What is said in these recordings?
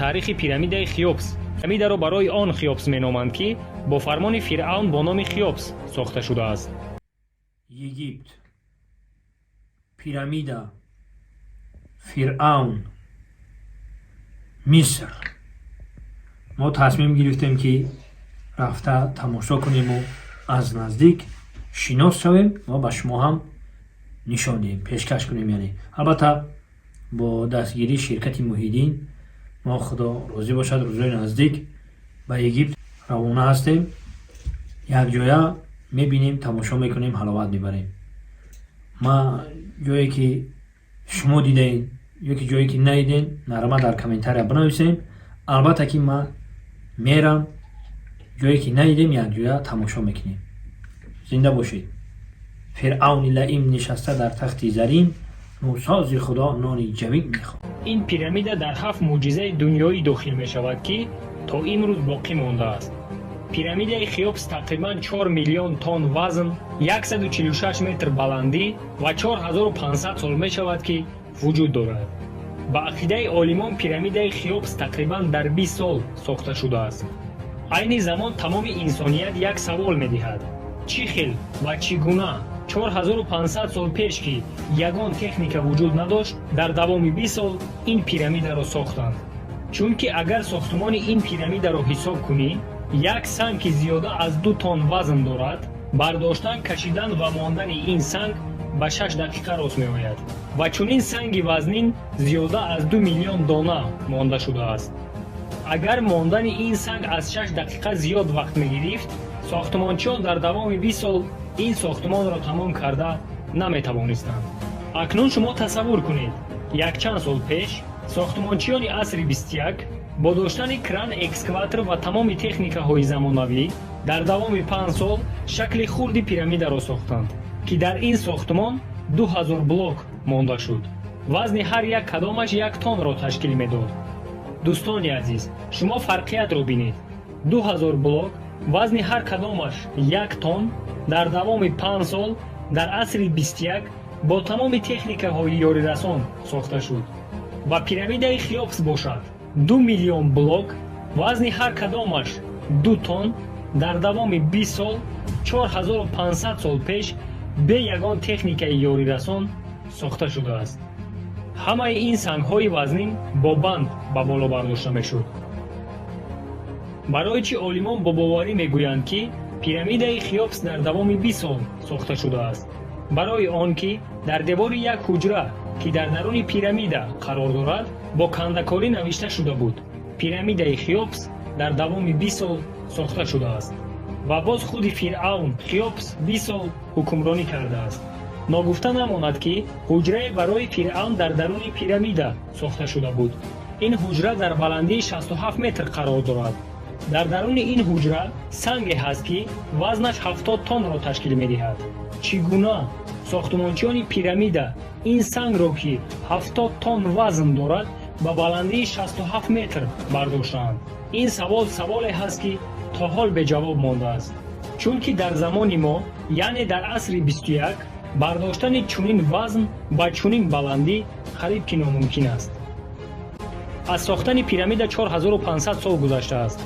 таърихи пирамидаи Хеопс. пирамидаро барои он Хеопс меноманд, ки бо фармони фиръавн бо номи Хеопс сохта шудааст. Египт, пирамида, фиръавн, Миср. мо тасмим гирифтем ки рафта тамошо кунему аз наздик шинос шавем ва ба шумо ҳам нишон диҳем, пешкаш кунем. яъне албатта бо дастгирии ширкати Муҳиддин мо худо розӣ бошад рӯзҳои наздик ба Египт равона ҳастем. якҷоя мебинем, тамошо мекунем, ҳаловат мебарем. ма ҷое ки шумо дидаен ё ки ҷое ки надиден, нарма дар комментария бинависем. албатта ки ма мерам, ҷое ки надидем якҷоя тамошо мекунем. зинда бошед. фиръавни лаим нишаста дар тахти зарин, нурсози худо нони ҷавин мехоҳад. ин пирамида дар 7 мӯъҷизаи дунёӣ дохил мешавад, ки то имрӯз боқӣ мондааст. пирамидаи Хеопс тақрибан 4 миллион тонн вазн, 146 метр баландӣ ва 4500 сол мешавад, ки вуҷуд дорад. ба ақидаи олимон пирамидаи Хеопс тақрибан дар 20 сол сохта шудааст. айни замон тамоми инсоният як савол медиҳад: чӣ хел ва чӣ гуна 4500 сол пеш, ки ягон техника вуҷуд надошт, дар давоми 20 сол ин пирамидаро сохтанд? чунки агар сохтмони ин пирамидаро ҳисоб кунӣ, як санг ки зиёда аз 2 тонн вазн дорад, бардоштан, кашидан ва мондани ин санг ба 6 дақиқа рост меояд ва чунин санги вазнин зиёда аз 2 миллион дона монда шудааст. агар мондани ин санг аз 6 дақиқа зиёд вақт мегирифт, сохтмончиён дар давоми 20 сол ин сохтмонро тамом карда наметавонистанд. акнун шумо тасаввур кунед, якчанд сол пеш сохтмончиёни асри 21 бо доштани кран, экскаватор ва тамоми техникаҳои замонавӣ дар давоми 5 сол шакли хурди пирамидаро сохтанд, ки дар ин сохтмон 2000 блок монда шуд. вазни ҳар як кадомаш 1 тоннро ташкил медод. дӯстони азиз, шумо фарқиятро бинед. 2000 блок, вазни ҳар кадомаш 1 тонн дар давоми 5 сол дар асри 21 бо тамоми техникаҳои ёрирасон сохта шуд. ва пирамидаи Хеопс бошад 2 миллион блок, вазни ҳар кадомаш 2 тонн дар давоми 20 сол 4500 сол пеш бе ягон техникаи ёрирасон сохта шудааст. ҳамаи ин сангҳои вазнин бо банд ба боло бардошта мешуд. барои чӣ олимон бо боварӣ мегӯянд, ки пирамидаи Хеопс дар давоми 20 сол сохта шудааст? барои он ки дар девори як ҳуҷра, ки дар даруни пирамида қарор дорад, бо кандакорӣ навишта шуда буд: пирамидаи Хеопс дар давоми 20 сол сохта шудааст. ва боз худи фиръавн Хеопс 20 сол ҳукмронӣ кардааст. ногуфта намонад, ки ҳуҷрае барои фиръавн дар даруни пирамида сохта шуда буд. ин ҳуҷра дар баландии 67 метр қарор дорад. дар даруни ин ҳуҷра санге ҳаст, ки вазнаш 70 тоннро ташкил медиҳад. чӣ гуна сохтмончиёни пирамида ин сангро, ки 70 тонн вазн дорад, ба баландии 67 метр бардоштаанд? ин савол саволе ҳаст, ки то ҳол беҷавоб мондааст. чунки дар замони мо, яъне дар асри 21, бардоштани чунин вазн ба чунин баландӣ қариб ки номумкин аст. аз сохтани пирамида 4500 сол гузаштааст.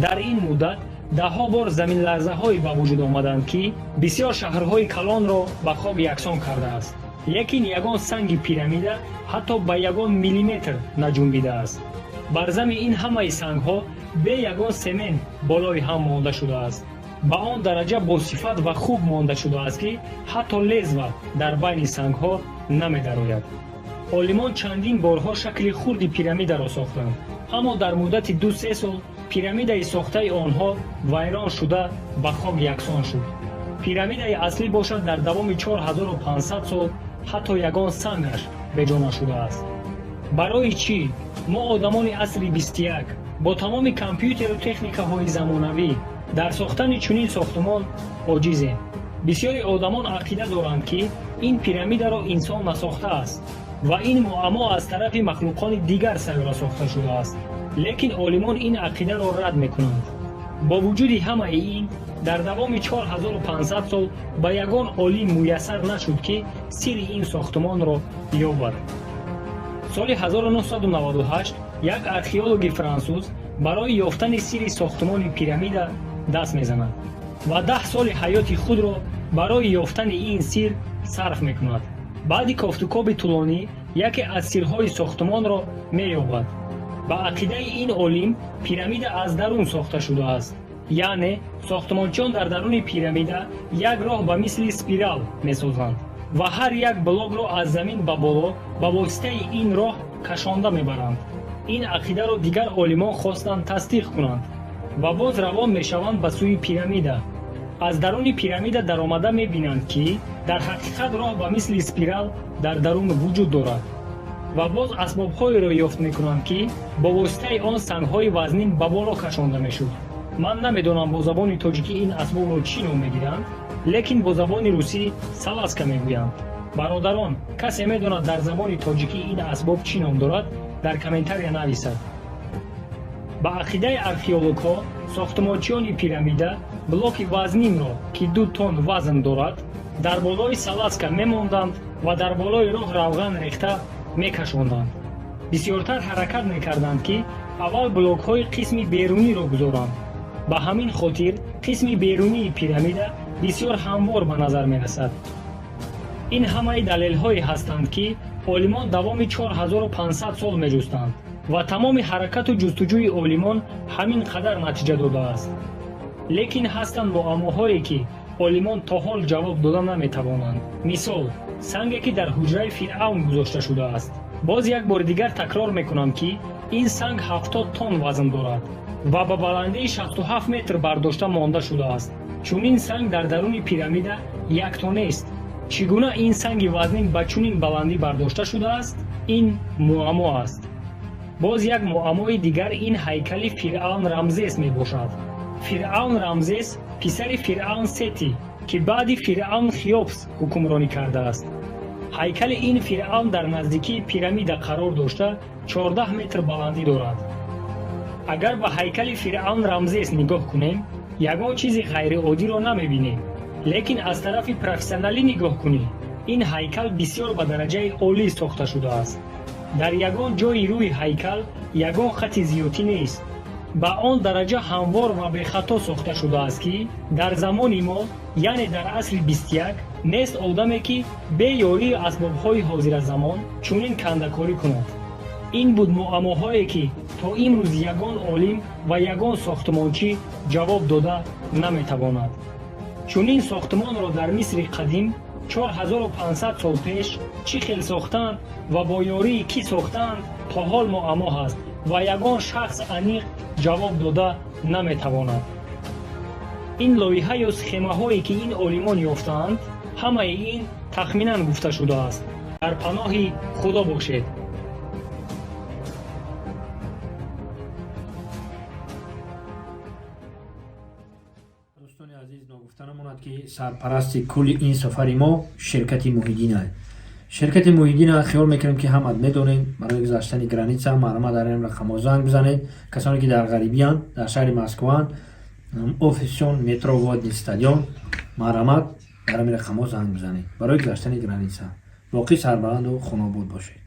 дар ин муддат даҳҳо бор заминларзаҳое ба вуҷуд омаданд, ки бисёр шаҳрҳои калонро ба хок яксон кардааст. лекин ягон санги пирамида ҳатто ба ягон миллиметр наҷунбидааст. бар зами ин ҳамаи сангҳо бе ягон семент болои ҳам монда шудааст. ба он дараҷа босифат ва хуб монда шудааст, ки ҳатто лезва дар байни сангҳо намедарояд. олимон чандин борҳо шакли хурди пирамидаро сохтанд, аммо дар муддати 2-3 сол пирамидаи сохтаи онҳо вайрон шуда ба хок яксон шуд. пирамидаи аслӣ бошад дар давоми 4500 сол ҳатто ягон сангаш беҷо нашудааст. барои чӣ мо одамони асри 21 бо тамоми компютеру техникаҳои замонавӣ дар сохтани чунин сохтмон оҷизем? бисёри одамон ақида доранд, ки ин пирамидаро инсон насохтааст ва ин муаммо аз тарафи махлуқони дигар сайёра сохта шудааст. лекин олимон ин ақидаро рад мекунанд. бо вуҷуди ҳамаи ин, дар давоми 4500 сол ба ягон олим муяссар нашуд, ки сирри ин сохтмонро ёбад. соли 1998 як археологи франсуз барои ёфтани сирри сохтмони пирамида даст мезанад ва 10 соли ҳаёти худро барои ёфтани ин сир сарф мекунад. баъди кофтукоби тӯлонӣ яке аз сирҳои сохтмонро меёбад. ба ақидаи ин олим пирамида аз дарун сохта шудааст, яъне сохтмончиён дар даруни пирамида як роҳ ба мисли спирал месозанд ва ҳар як блокро аз замин ба боло ба воситаи ин роҳ кашонда мебаранд. ин ақидаро дигар олимон хостанд тасдиқ кунанд ва боз равон мешаванд ба сӯи пирамида. аз даруни пирамида даромада мебинанд ки дар ҳақиқат роҳ ба мисли спирал дар дарун вуҷуд дорад ва боз асбобҳоеро ёфт мекунанд ки бо воситаи он сангҳои вазнин ба боло кашонда мешуд. ман намедонам бо забони тоҷикӣ ин асбобро чӣ ном мегиранд, лекин бо забони русӣ саласка мегӯянд. бародарон, касе медонад дар забони тоҷикӣ ин асбоб чӣ ном дорад, дар комментария нависад. ба ақидаи археологҳо сохтмончиёни пирамида блоки вазнинро ки 2 тонн вазн дорад дар болои саласка мемонданд ва дар болои роҳ равған рехта мекашонданд. бисёртар ҳаракат мекарданд ки аввал блокҳои қисми беруниро гузоранд. ба ҳамин хотир қисми берунии пирамида бисёр ҳамвор ба назар мерасад. ин ҳамаи далелҳое ҳастанд ки олимон давоми 4500 сол меҷустанд ва тамоми ҳаракату ҷустуҷӯи олимон ҳамин қадар натиҷа додааст. лекин ҳастанд муаммоҳое ки олимон то ҳол ҷавоб дода наметавонанд. мисол, санге ки дар ҳуҷраи фиръавн гузошта шудааст. боз як бори дигар такрор мекунам ки ин санг 70 тонн вазн дорад ва ба баландии 67 метр бардошта монда шудааст. чунин санг дар даруни пирамида яктонест. чӣ гуна ин санги вазнин ба чунин баландӣ бардошта шудааст? ин муаммо аст. боз як муаммои дигар ин ҳайкали фиръавн рамзес мебошад. фиръавн рамзес писари фиръавн сети ки баъди фиръавн хеопс ҳукмронӣ кардааст. ҳайкали ин фиръавн дар наздикии пирамида қарор дошта 14 метр баландӣ дорад. агар ба ҳайкали фиръавн рамзес нигоҳ кунем, ягон чизи ғайриоддиро намебинем. лекин аз тарафи профессионалӣ нигоҳ кунӣ, ин ҳайкал бисёр ба дараҷаи олӣ сохта шудааст. дар ягон ҷои рӯи ҳайкал ягон хати зиётӣ нест. ба он дараҷа ҳамвор ва бехато сохта шудааст ки дар замони мо, яъне дар асри 21, нест одаме ки бе ёрии асбобҳои ҳозиразамон чунин кандакорӣ кунад. ин буд муаммоҳое ки то имрӯз ягон олим ва ягон сохтмончӣ ҷавоб дода наметавонад. чунин сохтмонро дар мисри қадим 4500 сол пеш чӣ хел сохтанд ва бо ёрии кӣ сохтанд то ҳол муаммо ҳаст ва ягон шахс аниқ ҷавоб дода наметавонад. ин лоиҳа ё схемаҳое ки ин олимон ёфтаанд, ҳамаи ин тахминан гуфта шудааст. дар паноҳи худо бошед. дӯстони азиз, ногуфта намонад ки сарпарасти кулли ин сафари мо ширкати Муҳиддин аст. ширкати Муҳиддин хиёл мекунем ки ҳамат медонем. барои гузаштани граница марҳамат дар ин рақамо занг бизанед. касоне ки дар ғарибиянд, дар шаҳри Москваанд, офисон метро Водный стадион, марҳамат дар ин рақамо занг бизанед барои гузаштани граница. боқӣ сарбаланду хунобод бошед.